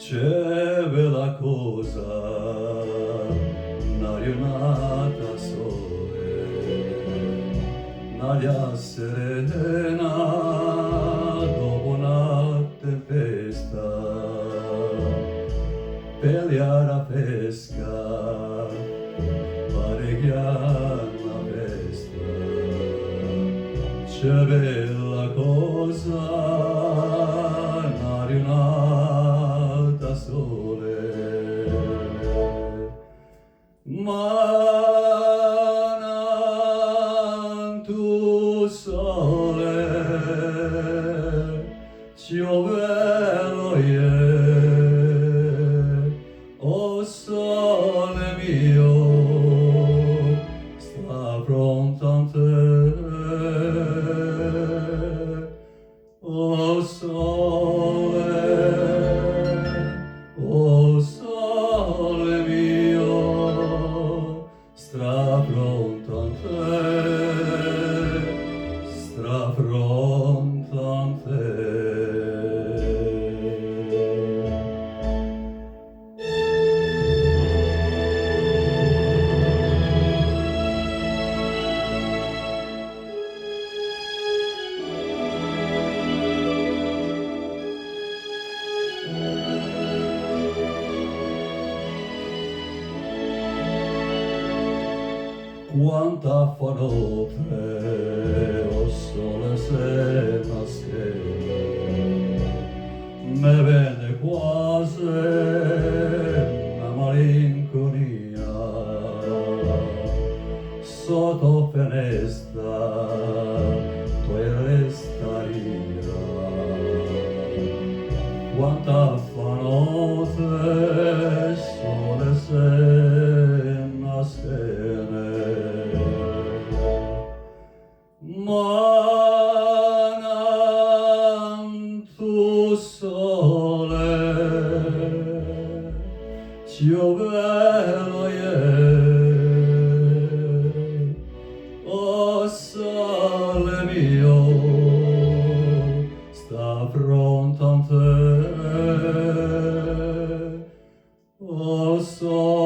Che bella cosa, una giornata sole, un'aria serena dopo una tempesta, per l'aria fresca, pare che una festa. Che bella cosa, una giornata sole, ma tu sole, giovello o sole mio, sta pronto a te. O sole mio, sta pronto a te, sta pronto a te. Quanta fa notte, o sole se nasce, me venne quasi una malinconia, sotto finestra tu restaria. Quanta fa notte, sole se nasce, ma tu sole, giovello o sole mio, sta pronto a te, o sole